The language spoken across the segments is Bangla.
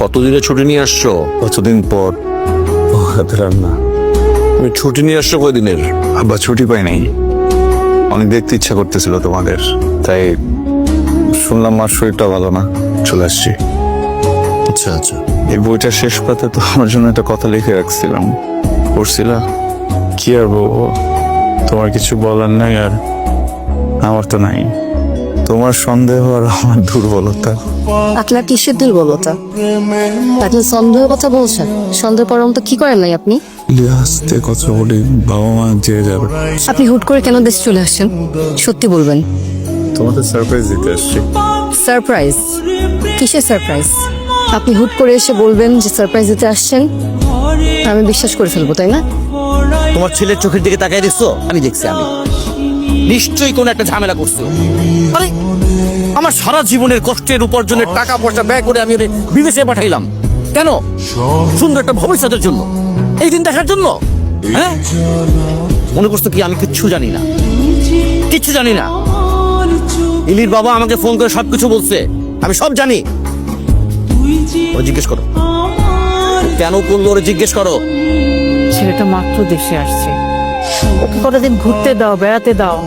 কতদিনে ছুটি নিয়ে আসছো? কতদিন পর ও হাতে রান্না। তুমি ছুটি নিয়ে আসছো কয়দিনের? আব্বা ছুটি পাই নাই, অনেক দেখতে ইচ্ছা করতেছিল তোমাদের, তাই শুনলাম মার শরীরটা ভালো না, চলে আসছি। আচ্ছা আচ্ছা। এই বইটা শেষ পাতে তো আমার জন্য একটা কথা লিখে রাখছিলাম, পড়ছিলা? কি আর বলবো, তোমার কিছু বলার নাই, আর আমার তো নাই। তোমার সন্দেহ আর আমার দুর্বলতা। আপনার কিসের দুর্বলতা? আপনি সন্দেহের কথা বলছেন? সন্দেহ পরম তো কি করেন নাই আপনি? আস্তে কথা বলি, বাবা মা যে যাবে। আপনি হুট করে কেন দেশ চলে আসছেন? সত্যি বলবেন। তোমাদের সারপ্রাইজ দিতে আসছি। সারপ্রাইজ? কিসের সারপ্রাইজ? আপনি হুট করে এসে বলবেন যে সারপ্রাইজ দিতে আসছেন, আমি বিশ্বাস করে ফেলবো, তাই না? তোমার ছেলের চোখের দিকে তাকাই দেখছো? আমি দেখছি, আমি নিশ্চয়ই কোনো একটা ঝামেলা করছো। আরে আমার সারা জীবনের কষ্টের উপার্জনের টাকা পয়সা ব্যয় করে আমি ওরে বিদেশে পাঠাইলাম কেন? সুন্দর একটা ভবিষ্যতের জন্য, এই দিন দেখার জন্য। হ্যাঁ, মনে করছো কি আমি কিচ্ছু জানি না? কিচ্ছু জানি না। ইলির বাবা আমাকে ফোন করে সবকিছু বলছে, আমি সব জানি। ওরে জিজ্ঞেস করো কেন করলো, ওরে জিজ্ঞেস করো। ছেলেটা মাত্র দেশে আসছে, ওকে কতদিন ঘুরতে দাও, বেড়াতে দাও,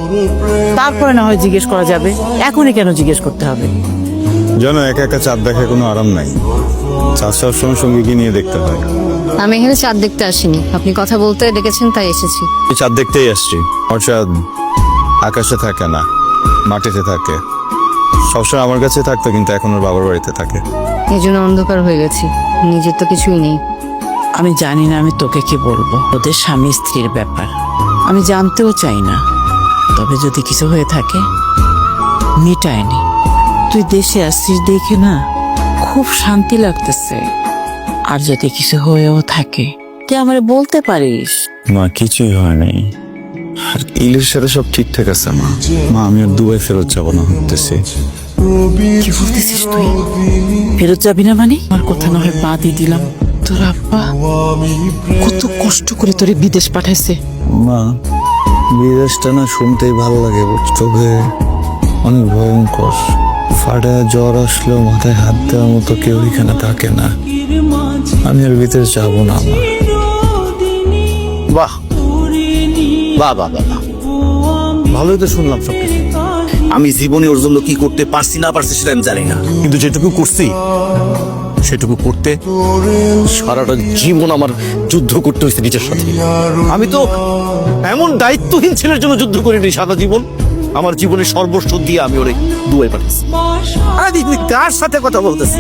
তারপরে না হয় জিজ্ঞেস করা যাবে। এখনই কেন জিজ্ঞেস করতে হবে? জানো, একা একা চাঁদ দেখায় কোনো আরাম নাই, চাঁদ সবসময় সঙ্গীকে নিয়ে দেখতে হয়। আমি এখানে চাঁদ দেখতে আসিনি, আপনি কথা বলতে ডেকেছেন তাই এসেছি। এই চাঁদ দেখতেই আসছি। আর চাঁদ আকাশে থাকে না, মাটিতে থাকে। সবসময় আমার কাছে থাকতো, কিন্তু এখন ওর বাবার বাড়িতে থাকে। এই জন্য অন্ধকার হয়ে গেছি, নিজের তো কিছুই নেই। আমি জানি না আমি তোকে কি বলবো, ওদের স্বামী স্ত্রীর ব্যাপার আমি জানতেও চাই না। তবে যদি কিছু হয়ে থাকে মিটায়নি। তুই দেশে আসছিস দেখে না খুব শান্তি লাগতেছে। আর যদি কিছু হয়েও থাকে তুই আমারে বলতে পারিস। মা, কিছুই হয় নাই। আর ইলির সাথে সব ঠিকঠাক আছে মা। মা, আমি আর দুবাই ফেরত যাবো না ভাবতেছি। কি বলতেছিস তুই? ফেরত যাবি না মানে? আমার কথা না হয় পা দিয়ে দিলাম, তোর আব্বা কত কষ্ট করে তোরে বিদেশ পাঠাইছে। মা, বিদেশটা না শুনতেই ভালো লাগে, তবে অনেক ভয়ঙ্কর। ফাটায় জ্বর আসলেও মাথায় হাত দেওয়ার মতো কেউ এখানে থাকে না। আমি আর ভিতরে যাবো না মা। বাহ বাহ বাহ বাহ, ভালোই তো শুনলাম সবকিছু। আমি জীবনে ওর জন্য কি করতে পারছি না পারছি সেটা আমি জানি না, কিন্তু যেটুকু করছি সেটুকু করতে সারাটা জীবন আমার যুদ্ধ করতে হয়েছে নিজের সাথে। আমি তো এমন দায়িত্বহীন ছেলের জন্য যুদ্ধ করিনি সারা জীবন। আমার জীবনের সর্বস্ব দিয়ে আমি ওরে দুবাই পাঠিয়েছি। আরে তুই কার সাথে কথা বলতেছি?